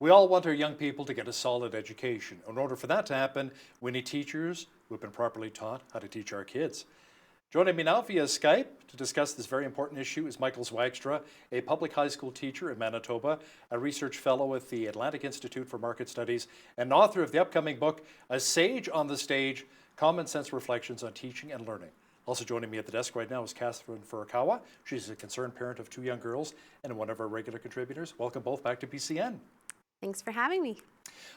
We all want our young people to get a solid education. In order for that to happen, we need teachers who have been properly taught how to teach our kids. Joining me now via Skype to discuss this very important issue is Michael Zwaagstra, a public high school teacher in Manitoba, a research fellow with the Atlantic Institute for Market Studies, and author of the upcoming book, A Sage on the Stage, Common Sense Reflections on Teaching and Learning. Also joining me at the desk right now is Catherine FURUKAWA. She's a concerned parent of 2 young girls and one of our regular contributors. Welcome both back to PCN. Thanks for having me.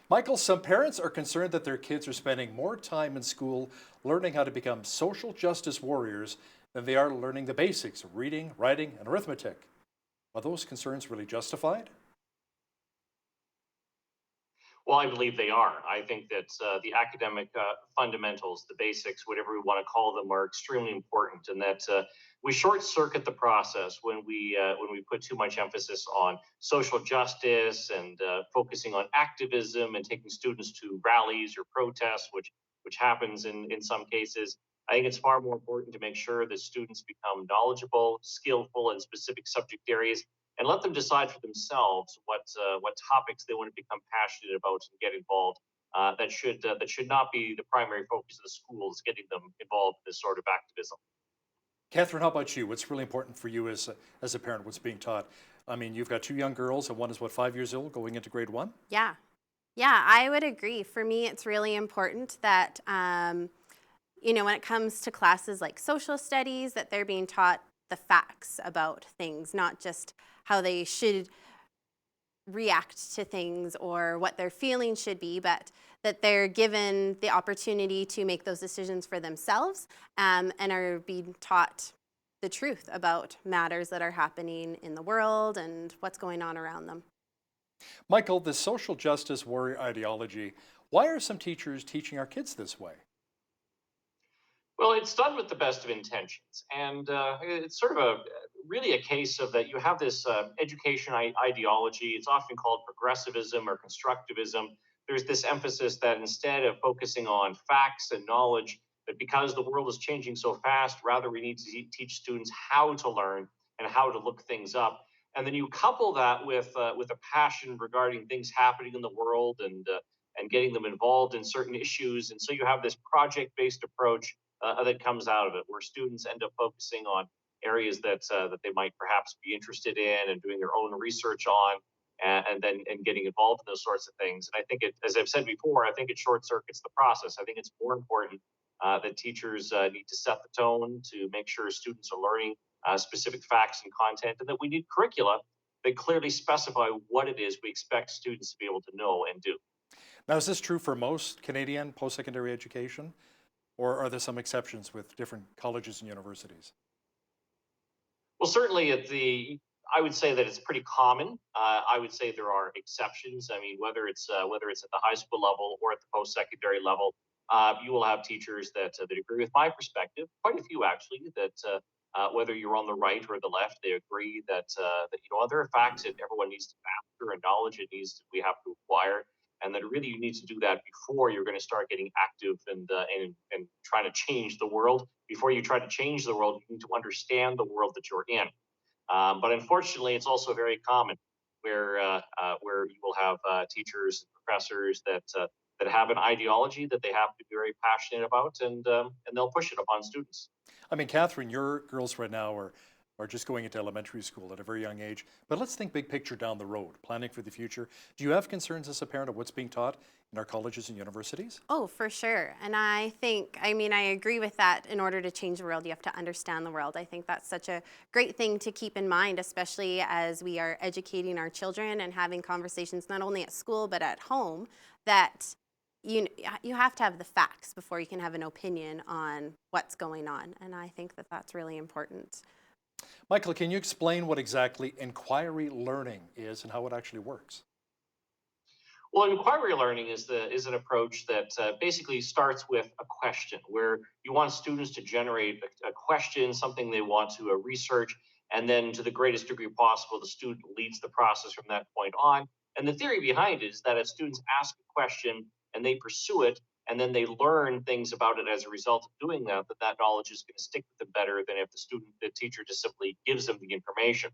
Michael, some parents are concerned that their kids are spending more time in school learning how to become social justice warriors than they are learning the basics of reading, writing, and arithmetic. Are those concerns really justified? Well, I believe they are. I think that the academic fundamentals, the basics, whatever we want to call them, are extremely important, and that we short circuit the process when we put too much emphasis on social justice and focusing on activism and taking students to rallies or protests, which happens in some cases. I think it's far more important to make sure that students become knowledgeable, skillful in specific subject areas, and let them decide for themselves what topics they want to become passionate about and get involved. That should not be the primary focus of the schools, getting them involved in this sort of activism. Catherine, how about you? What's really important for you as a parent? What's being taught? I mean, you've got 2 young girls, and one is what, 5 years old, going into grade 1? Yeah. Yeah, I would agree. For me, it's really important that, when it comes to classes like social studies, that they're being taught the facts about things, not just how they should react to things or what their feelings should be, but that they're given the opportunity to make those decisions for themselves, and are being taught the truth about matters that are happening in the world and what's going on around them. Michael, the social justice warrior ideology, why are some teachers teaching our kids this way? Well, it's done with the best of intentions, and it's sort of really a case of that you have this education ideology. It's often called progressivism or constructivism. There's this emphasis that instead of focusing on facts and knowledge, that because the world is changing so fast, rather we need to teach students how to learn and how to look things up. And then you couple that with a passion regarding things happening in the world and getting them involved in certain issues. And so you have this project-based approach that comes out of it, where students end up focusing on areas that they might perhaps be interested in and doing their own research on, and getting involved in those sorts of things. And I think it, as I've said before, I think it short circuits the process. I think it's more important that teachers need to set the tone to make sure students are learning specific facts and content, and that we need curricula that clearly specify what it is we expect students to be able to know and do. Now, is this true for most Canadian post-secondary education, or are there some exceptions with different colleges and universities? Well, certainly I would say that it's pretty common. I would say there are exceptions. I mean, whether it's at the high school level or at the post-secondary level, you will have teachers that agree with my perspective. Quite a few actually that. Whether you're on the right or the left, they agree that there are facts that everyone needs to master and knowledge we have to acquire, and that really you need to do that before you're going to start getting active and trying to change the world. Before you try to change the world, you need to understand the world that you're in. But unfortunately, it's also very common where you will have teachers and professors that have an ideology that they have to be very passionate about, and they'll push it upon students. I mean, Catherine, your girls right now are just going into elementary school at a very young age. But let's think big picture down the road, planning for the future. Do you have concerns as a parent of what's being taught in our colleges and universities? Oh, for sure. And I agree with that. In order to change the world, you have to understand the world. I think that's such a great thing to keep in mind, especially as we are educating our children and having conversations not only at school but at home, that you have to have the facts before you can have an opinion on what's going on. And I think that that's really important. Michael, can you explain what exactly inquiry learning is and how it actually works? Well, inquiry learning is an approach that basically starts with a question, where you want students to generate a question, something they want to research, and then to the greatest degree possible, the student leads the process from that point on. And the theory behind it is that if students ask a question and they pursue it, and then they learn things about it as a result of doing that, that knowledge is going to stick with them better than if the teacher just simply gives them the information.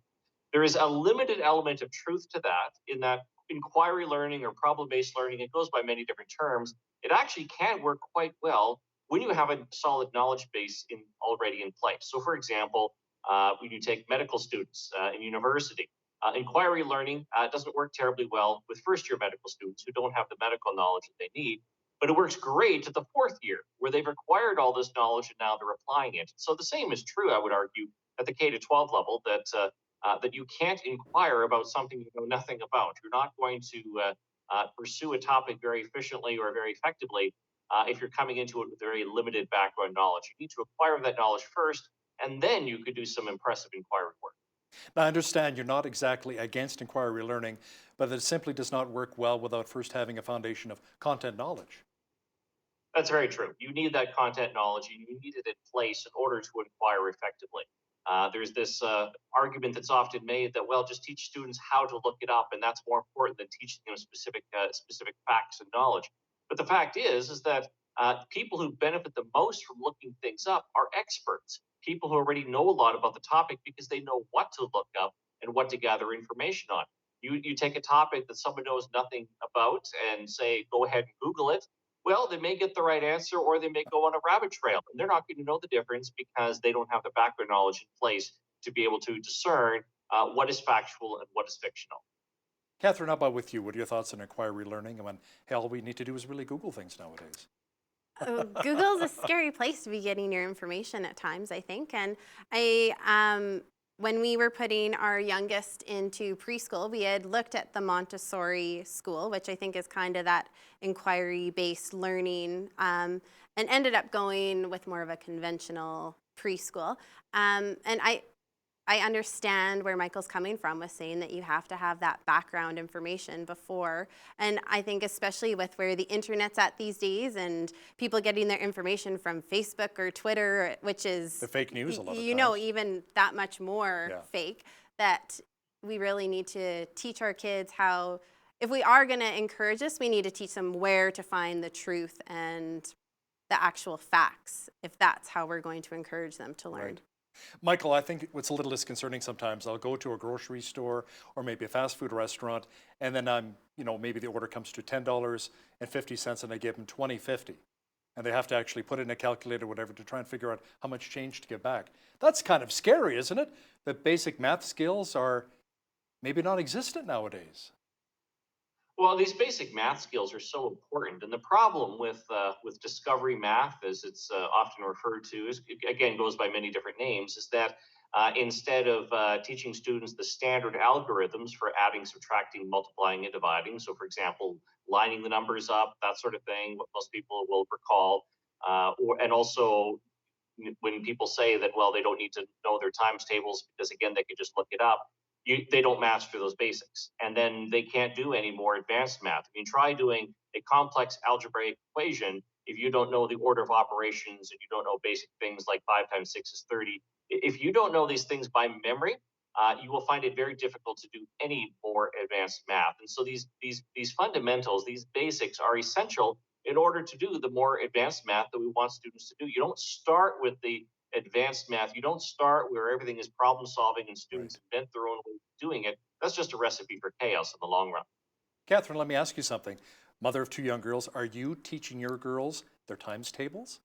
There is a limited element of truth to that, in that inquiry learning or problem-based learning, it goes by many different terms. It actually can work quite well when you have a solid knowledge base already in place. So, for example, when you take medical students in university, inquiry learning doesn't work terribly well with first-year medical students who don't have the medical knowledge that they need. But it works great at the fourth year, where they've acquired all this knowledge and now they're applying it. So the same is true, I would argue, at the K to 12 level, that you can't inquire about something you know nothing about. You're not going to pursue a topic very efficiently or very effectively if you're coming into it with very limited background knowledge. You need to acquire that knowledge first, and then you could do some impressive inquiry work. Now, I understand you're not exactly against inquiry learning, but that it simply does not work well without first having a foundation of content knowledge. That's very true. You need that content knowledge, and you need it in place in order to inquire effectively. There's this argument that's often made that, well, just teach students how to look it up, and that's more important than teaching them specific facts and knowledge. But the fact is that people who benefit the most from looking things up are experts, people who already know a lot about the topic because they know what to look up and what to gather information on. You take a topic that someone knows nothing about and say, go ahead and Google it. Well, they may get the right answer or they may go on a rabbit trail, and they're not going to know the difference because they don't have the background knowledge in place to be able to discern what is factual and what is fictional. Catherine, how about with you? What are your thoughts on inquiry learning? And when, hey, all we need to do is really Google things nowadays. Google's a scary place to be getting your information at times, I think. And when we were putting our youngest into preschool, we had looked at the Montessori school, which I think is kind of that inquiry-based learning, and ended up going with more of a conventional preschool. And I understand where Michael's coming from with saying that you have to have that background information before. And I think especially with where the internet's at these days and people getting their information from Facebook or Twitter, which is the fake news a lot of times. You know, even that much more Yeah. fake, that we really need to teach our kids how, if we are going to encourage this, we need to teach them where to find the truth and the actual facts, if that's how we're going to encourage them to learn. Right. Michael, I think what's a little disconcerting sometimes, I'll go to a grocery store or maybe a fast food restaurant, and then maybe the order comes to $10.50 and I give them $20.50. And they have to actually put it in a calculator or whatever to try and figure out how much change to give back. That's kind of scary, isn't it? That basic math skills are maybe non-existent nowadays. Well, these basic math skills are so important, and the problem with discovery math, as it's often referred to, is again goes by many different names. Is that instead of teaching students the standard algorithms for adding, subtracting, multiplying, and dividing, so for example, lining the numbers up, that sort of thing, what most people will recall, and also when people say that, well, they don't need to know their times tables because again they could just look it up. They don't master those basics, and then they can't do any more advanced math. I mean, try doing a complex algebraic equation if you don't know the order of operations and you don't know basic things like 5 times 6 is 30. If you don't know these things by memory, you will find it very difficult to do any more advanced math. And so these fundamentals, these basics, are essential in order to do the more advanced math that we want students to do. You don't start with the advanced math. You don't start where everything is problem solving and students invent their own way of doing it. That's just a recipe for chaos in the long run. Catherine, let me ask you something. Mother of 2 young girls, are you teaching your girls their times tables?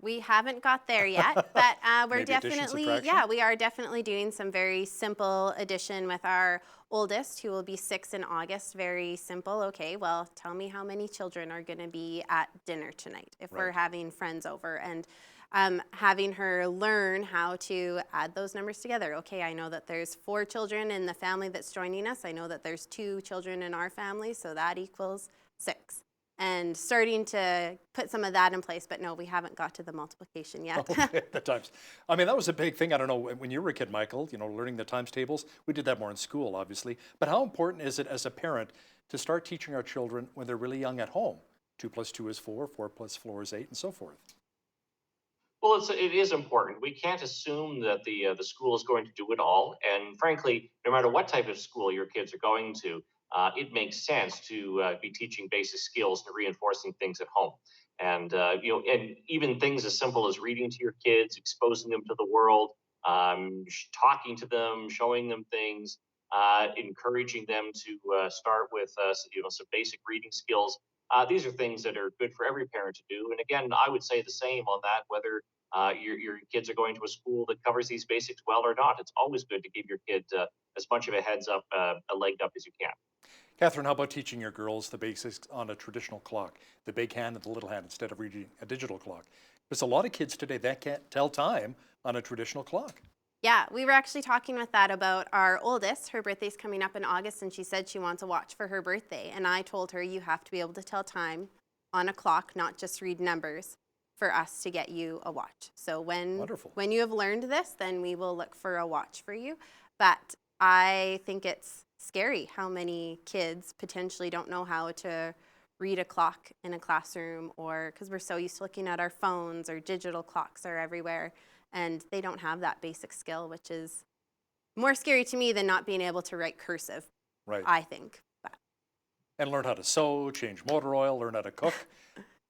We haven't got there yet, but we're Maybe addition, definitely, subtraction? we are definitely doing some very simple addition with our oldest, who will be 6 in August. Very simple. Okay, well, tell me how many children are going to be at dinner tonight if we're having friends over, and having her learn how to add those numbers together. Okay, I know that there's 4 children in the family that's joining us. I know that there's 2 children in our family, so that equals 6. And starting to put some of that in place, but no, we haven't got to the multiplication yet. Okay, the times. I mean, that was a big thing. I don't know, when you were a kid, Michael, learning the times tables, we did that more in school, obviously. But how important is it as a parent to start teaching our children when they're really young at home? 2 plus 2 is 4, 4 plus 4 is 8, and so forth. Well, it is important. We can't assume that the school is going to do it all. And frankly, no matter what type of school your kids are going to, it makes sense to be teaching basic skills and reinforcing things at home. And and even things as simple as reading to your kids, exposing them to the world, talking to them, showing them things. encouraging them to start with some basic reading skills. These are things that are good for every parent to do. And again, I would say the same on that, whether your kids are going to a school that covers these basics well or not. It's always good to give your kid as much of a heads up, a leg up as you can. Catherine, how about teaching your girls the basics on a traditional clock, the big hand and the little hand, instead of reading a digital clock? There's a lot of kids today that can't tell time on a traditional clock. Yeah, we were actually talking with that about our oldest. Her birthday's coming up in August, and she said she wants a watch for her birthday. And I told her, you have to be able to tell time on a clock, not just read numbers, for us to get you a watch. So Wonderful. when you have learned this, then we will look for a watch for you. But I think it's scary how many kids potentially don't know how to read a clock in a classroom, or because we're so used to looking at our phones, or digital clocks are everywhere, and they don't have that basic skill, which is more scary to me than not being able to write cursive, Right. I think. But And learn how to sew, change motor oil, learn how to cook.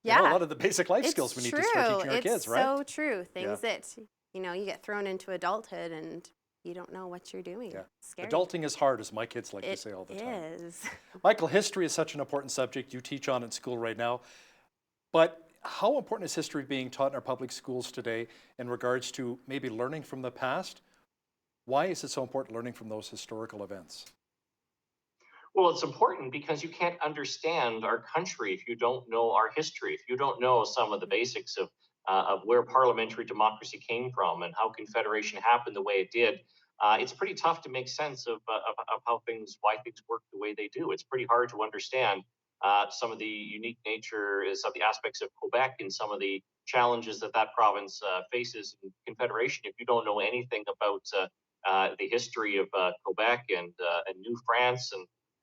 yeah, A lot of the basic life skills we need to start teaching our it's kids, right? so true. Things that, you get thrown into adulthood and you don't know what you're doing. Yeah. It's scary. Adulting is hard, as my kids like to It say all the time. is. Michael, history is such an important subject you teach on in school right now. But how important is history being taught in our public schools today in regards to maybe learning from the past? Why is it so important learning from those historical events? Well, it's important because you can't understand our country if you don't know our history, if you don't know some of the basics of where parliamentary democracy came from and how Confederation happened the way it did. It's pretty tough to make sense of why things work the way they do. It's pretty hard to understand some of the unique nature, some of the aspects of Quebec and some of the challenges that province faces in Confederation if you don't know anything about the history of Quebec and New France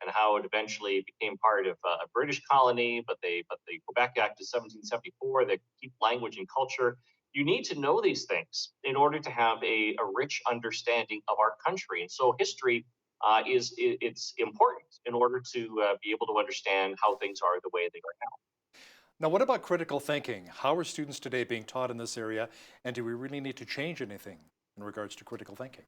and how it eventually became part of a British colony, but the Quebec Act of 1774 that keep language and culture. You need to know these things in order to have a rich understanding of our country. And so history it's important in order to be able to understand how things are the way they are now. Now, what about critical thinking? How are students today being taught in this area? And do we really need to change anything in regards to critical thinking?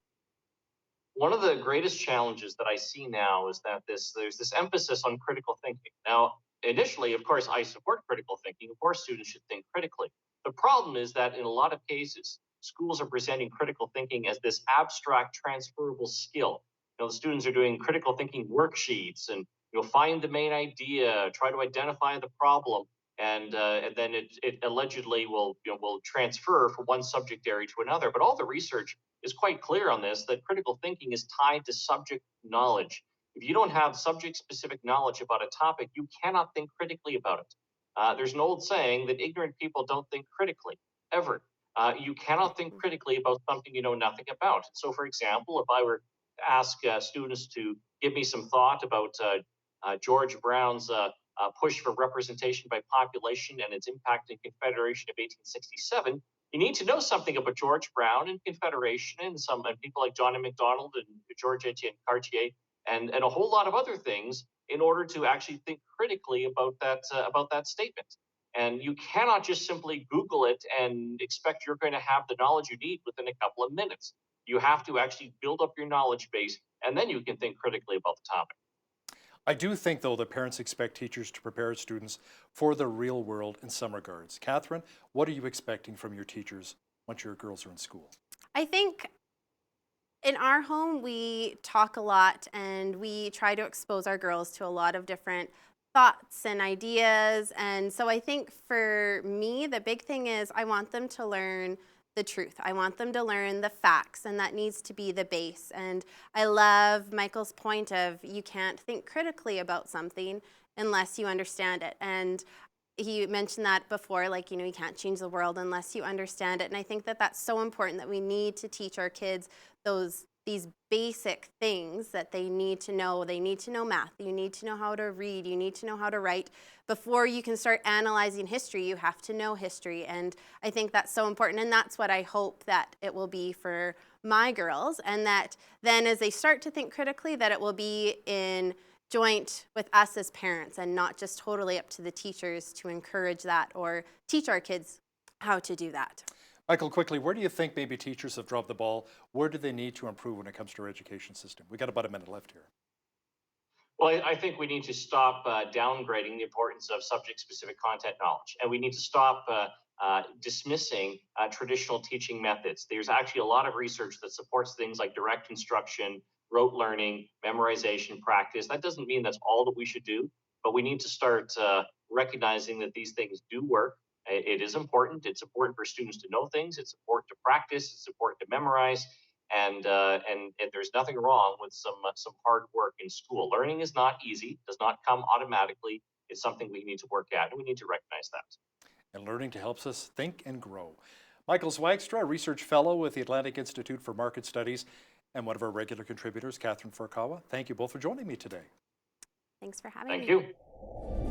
One of the greatest challenges that I see now is that there's this emphasis on critical thinking. Now, initially, of course, I support critical thinking. Of course, students should think critically. The problem is that in a lot of cases, schools are presenting critical thinking as this abstract transferable skill. The students are doing critical thinking worksheets and find the main idea, try to identify the problem, and then it allegedly will transfer from one subject area to another. But all the research is quite clear on this, that critical thinking is tied to subject knowledge. If you don't have subject specific knowledge about a topic, you cannot think critically about it. There's an old saying that ignorant people don't think critically, ever. You cannot think critically about something you know nothing about. So, for example, if I were to ask students to give me some thought about George Brown's push for representation by population and its impact in Confederation of 1867, you need to know something about George Brown and Confederation and people like John A. Macdonald and George Etienne Cartier and a whole lot of other things in order to actually think critically about that statement. And you cannot just simply Google it and expect you're going to have the knowledge you need within a couple of minutes. You have to actually build up your knowledge base, and then you can think critically about the topic. I do think, though, that parents expect teachers to prepare students for the real world in some regards. Catherine, what are you expecting from your teachers once your girls are in school? I think in our home, we talk a lot and we try to expose our girls to a lot of different thoughts and ideas. And so I think for me, the big thing is I want them to learn the truth. I want them to learn the facts, and that needs to be the base. And I love Michael's point of you can't think critically about something unless you understand it. And he mentioned that before, like, you can't change the world unless you understand it. And I think that that's so important, that we need to teach our kids these basic things that they need to know. They need to know math. You need to know how to read. You need to know how to write. Before you can start analyzing history, you have to know history. And I think that's so important. And that's what I hope that it will be for my girls. And that then as they start to think critically, that it will be in joint with us as parents and not just totally up to the teachers to encourage that or teach our kids how to do that. Michael, quickly, where do you think maybe teachers have dropped the ball? Where do they need to improve when it comes to our education system? We got about a minute left here. Well, I think we need to stop downgrading the importance of subject-specific content knowledge, and we need to stop dismissing traditional teaching methods. There's actually a lot of research that supports things like direct instruction, rote learning, memorization, practice. That doesn't mean that's all that we should do, but we need to start recognizing that these things do work. It is important. It's important for students to know things. It's important to practice. It's important to memorize. And there's nothing wrong with some hard work in school. Learning is not easy, does not come automatically. It's something we need to work at, and we need to recognize that. And learning to help us think and grow. Michael Zwaagstra, Research Fellow with the Atlantic Institute for Market Studies, and one of our regular contributors, Catherine FURUKAWA. Thank you both for joining me today. Thanks for having me. Thank you.